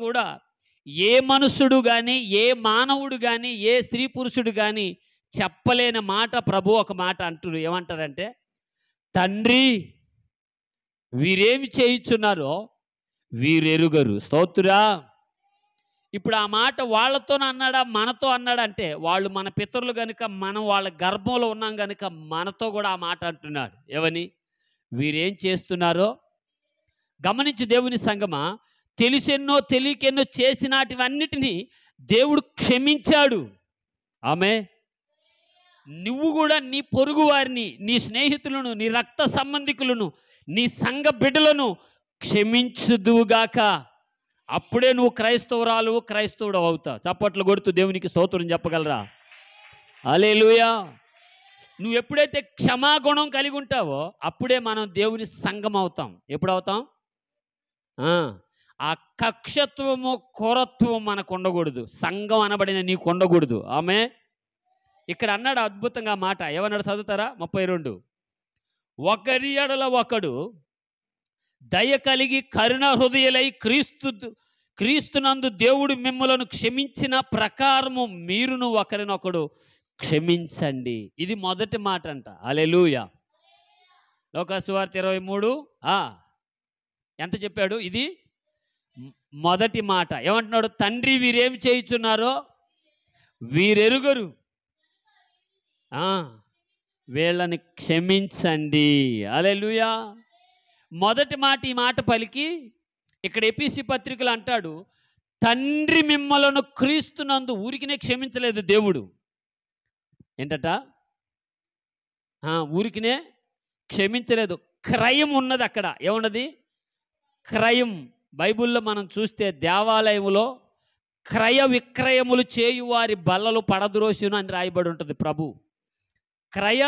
కూడా ఏ మనుష్యుడు కానీ, ఏ మానవుడు కానీ, ఏ స్త్రీ పురుషుడు కానీ చెప్పలేని మాట ప్రభు ఒక మాట అంటారు. ఏమంటారంటే, తండ్రి వీరేమి చేయుచున్నారో వీరెరుగరు. స్తోత్రుడా. ఇప్పుడు ఆ మాట వాళ్ళతో అన్నాడా, మనతో అన్నాడంటే, వాళ్ళు మన పితరులు కనుక, మనం వాళ్ళ గర్భంలో ఉన్నాం కనుక మనతో కూడా ఆ మాట అంటున్నాడు. ఏమని? వీరేం చేస్తున్నారో గమనించి దేవుని సంగమా, తెలిసెన్నో తెలియకెన్నో చేసినటివన్నిటినీ దేవుడు క్షమించాడు. ఆమె నువ్వు కూడా నీ పొరుగు వారిని, నీ స్నేహితులను, నీ రక్త సంబంధికులను, నీ సంఘ బిడ్డలను క్షమించుదువుగాక. అప్పుడే నువ్వు క్రైస్తవురాలు, క్రైస్తవుడు అవుతావు. చప్పట్లు కొడుతూ దేవునికి స్తోత్రం చెప్పగలరా? హల్లెలూయా. నువ్వు ఎప్పుడైతే క్షమాగుణం కలిగి ఉంటావో అప్పుడే మనం దేవుని సంఘం అవుతాం. ఎప్పుడు అవుతాం? ఆ కక్షత్వము, కోరత్వం మనకు ఉండకూడదు. సంఘం అనబడిన నీకు ఉండకూడదు. ఆమె ఇక్కడ అన్నాడు అద్భుతంగా మాట. ఏమన్నాడు చదువుతారా? 32. ఒకరి ఎడల ఒకడు దయ కలిగి కరుణ హృదయులై క్రీస్తునందు దేవుడు మిమ్మలను క్షమించిన ప్రకారము మీరును ఒకరినొకడు క్షమించండి. ఇది మొదటి మాట అంట. హల్లెలూయా. లోకా సువార్త 23 ఎంత చెప్పాడు? ఇది మొదటి మాట. ఏమంటున్నాడు? తండ్రి వీరేమి చేయుచున్నారో వీరెరుగరు, వీళ్ళని క్షమించండి. హల్లెలూయా. మొదటి మాట ఈ మాట పలికి ఇక్కడ ఎపిసి పత్రికలు అంటాడు, తండ్రి మిమ్మలను క్రీస్తునందు ఊరికినే క్షమించలేదు దేవుడు. ఏంటట? ఊరికినే క్షమించలేదు. క్రయం ఉన్నది అక్కడ. ఏమున్నది? క్రయం. బైబిల్లో మనం చూస్తే దేవాలయంలో క్రయ విక్రయములు చేయువారి బల్లలు పడద్రోసును అని రాయబడి ఉంటుంది. ప్రభు క్రయ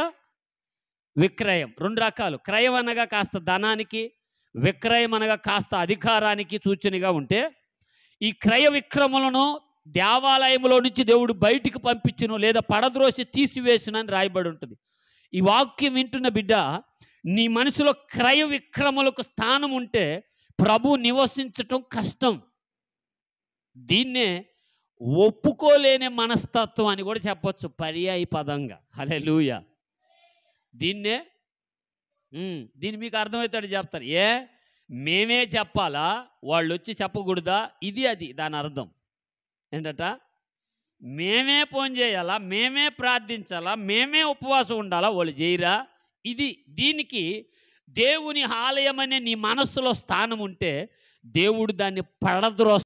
విక్రయం 2 రకాలు. క్రయం అనగా కాస్త ధనానికి, విక్రయం అనగా కాస్త అధికారానికి సూచనగా ఉంటే, ఈ క్రయ విక్రములను దేవాలయంలో నుంచి దేవుడు బయటికి పంపించును లేదా పడద్రోసి తీసివేసునని రాయబడి ఉంటుంది. ఈ వాక్యం వింటున్న బిడ్డ, నీ మనసులో క్రయ విక్రములకు స్థానం ఉంటే ప్రభు నివసించటం కష్టం. దీన్నే ఒప్పుకోలేని మనస్తత్వం అని కూడా చెప్పొచ్చు పర్యాయ పదంగా. హల్లెలూయా. దీన్నే దీన్ని మీకు అర్థమవుతాడు చెప్తారు. మేమే చెప్పాలా, వాళ్ళు వచ్చి చెప్పకూడదా? ఇది అది దాని అర్థం ఏంటట? మేమే ఫోన్ చేయాలా, మేమే ప్రార్థించాలా, మేమే ఉపవాసం ఉండాలా, వాళ్ళు చేయరా? దీనికి దేవుని ఆలయం అనే నీ మనస్సులో స్థానం ఉంటే దేవుడు దాన్ని పడద్రోస్తాడు.